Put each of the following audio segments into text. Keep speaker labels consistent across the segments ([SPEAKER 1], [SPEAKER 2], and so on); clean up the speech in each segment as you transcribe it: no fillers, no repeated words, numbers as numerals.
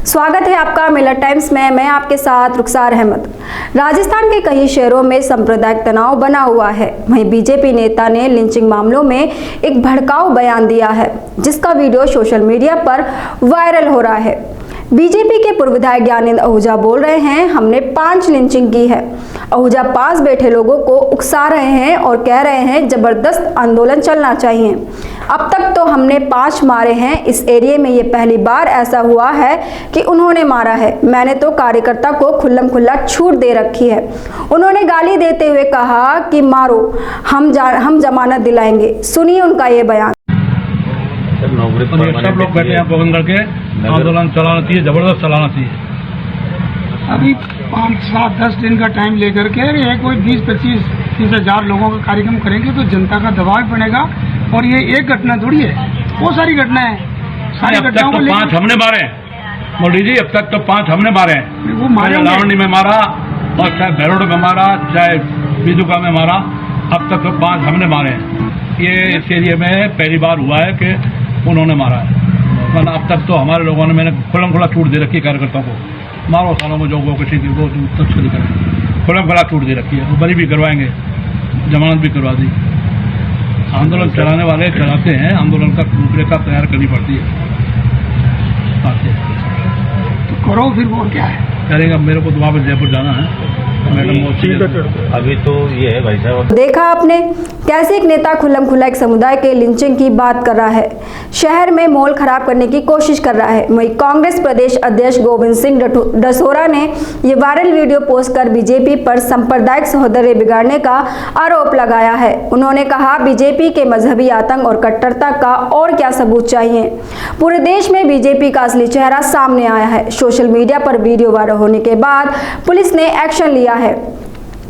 [SPEAKER 1] स्वागत है आपका मिलर टाइम्स में। मैं आपके साथ रुखसार अहमद। राजस्थान के कई शहरों में सांप्रदायिक तनाव बना हुआ है। वहीं बीजेपी नेता ने लिंचिंग मामलों में एक भड़काऊ बयान दिया है, जिसका वीडियो सोशल मीडिया पर वायरल हो रहा है। बीजेपी के पूर्व विधायक ज्ञानेंद्र आहूजा बोल रहे हैं, हमने 5 लिंचिंग की है। आहूजा पास बैठे लोगों को उकसा रहे हैं और कह रहे हैं जबरदस्त आंदोलन चलना चाहिए। अब तक तो हमने 5 मारे हैं। इस एरिया में ये पहली बार ऐसा हुआ है कि उन्होंने मारा है। मैंने तो कार्यकर्ता को खुल्लम खुल्ला छूट दे रखी है। उन्होंने गाली देते हुए कहा कि मारो, हम जमानत दिलाएंगे। सुनिए उनका ये बयान।
[SPEAKER 2] नौकरी पर सब लोग बैठे हैं पकड़ करके आंदोलन चलाना चाहिए, जबरदस्त चलाना चाहिए।
[SPEAKER 3] अभी 5, 7, 10 दिन का टाइम लेकर के ये कोई 20, 25, 30 हजार लोगों का कार्यक्रम करेंगे तो जनता का दबाव बनेगा। और ये एक घटना थोड़ी है, बहुत सारी घटना है। सारी
[SPEAKER 2] अब तक तो 5 हमने मारे हैं मोदी जी, अब तक तो 5 हमने मारे हैं।
[SPEAKER 3] वो मारे
[SPEAKER 2] लावणी में मारा और चाहे भैरोड में मारा, चाहे बीजुका में मारा, अब तक तो 5 हमने मारे हैं। ये इस एरिया में पहली बार हुआ है कि उन्होंने मारा है, वरना अब तक तो हमारे लोगों ने मैंने खुल्लम खुला छूट दे रखी है कार्यकर्ताओं को। मारो सालों में जो किसी की वो तस्करी करें, खुल्लम खुला छूट दे रखी है। वो बरी भी करवाएंगे, जमानत भी करवा दी। आंदोलन चलाने वाले चलाते हैं, आंदोलन का रूपरेखा तैयार करनी पड़ती है।
[SPEAKER 3] तो करो फिर और क्या है
[SPEAKER 2] करेंगे। अब मेरे को तो वापस जयपुर जाना है, मैडम।
[SPEAKER 4] अभी तो ये है भाई साहब,
[SPEAKER 1] देखा आपने कैसे एक नेता खुल्लम खुल्ला एक समुदाय के लिंचिंग की बात कर रहा है, शहर में माहौल खराब करने की कोशिश कर रहा है। वहीं कांग्रेस प्रदेश अध्यक्ष गोविंद सिंह डसोरा ने ये वायरल वीडियो पोस्ट कर बीजेपी पर सांप्रदायिक सौहार्द बिगाड़ने का आरोप लगाया है। उन्होंने कहा, बीजेपी के मजहबी आतंक और कट्टरता का और क्या सबूत चाहिए। पूरे देश में बीजेपी का असली चेहरा सामने आया है। सोशल मीडिया पर वीडियो वायरल होने के बाद पुलिस ने एक्शन लिया है।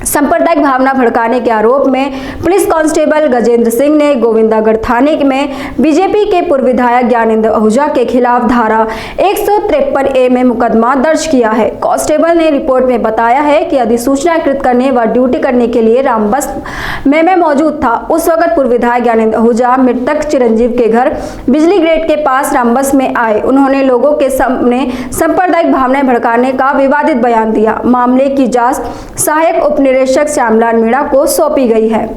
[SPEAKER 1] सांप्रदायिक भावना भड़काने के आरोप में पुलिस कांस्टेबल गजेंद्र सिंह ने गोविंदागढ़ थाने में बीजेपी के पूर्व विधायक ज्ञानेंद्र आहूजा के खिलाफ धारा 153A में मुकदमा दर्ज किया है। कांस्टेबल ने रिपोर्ट में बताया है कि अधिसूचना कृत करने व ड्यूटी करने के लिए रामबस में मैं मौजूद था। उस वक्त पूर्व विधायक ज्ञानेंद्र आहूजा मृतक चिरंजीव के घर बिजली ग्रेड के पास रामबस में आए। उन्होंने लोगों के सामने सांप्रदायिक भावनाएं भड़काने का विवादित बयान दिया। मामले की जांच सहायक उप निरीक्षक श्यामलाल मीणा को सौंपी गई है।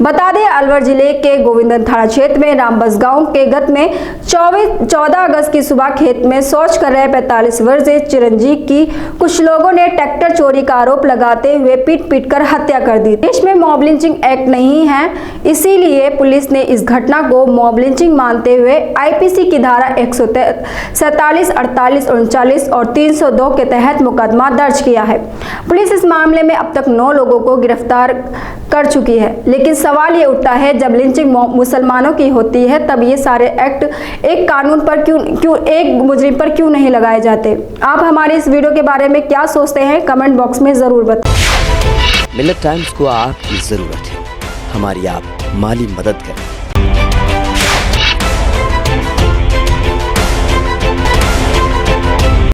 [SPEAKER 1] बता दें, अलवर जिले के गोविंदन थाना क्षेत्र में रामबस गांव के गत में 14 अगस्त की सुबह खेत में शौच कर रहे 45 वर्षीय चिरंजीव की कुछ लोगों ने ट्रैक्टर चोरी का आरोप लगाते हुए पीट कर हत्या कर दी। देश में मॉब लिंचिंग एक्ट नहीं है, इसीलिए पुलिस ने इस घटना को मॉब लिंचिंग मानते हुए आईपीसी की धारा 147, 48, 39 और 302 के तहत मुकदमा दर्ज किया है। पुलिस इस मामले में अब तक 9 लोगों को गिरफ्तार कर चुकी है। लेकिन सवाल ये उठता है, जब लिंचिंग मुसलमानों की होती है तब ये सारे एक्ट एक कानून पर क्यों एक मुजरिम पर क्यों नहीं लगाए जाते। आप हमारे इस वीडियो के बारे में क्या सोचते हैं, कमेंट बॉक्स में जरूर बताएं।
[SPEAKER 5] मिलर टाइम्स को आपकी जरूरत है, हमारी आप माली मदद करें।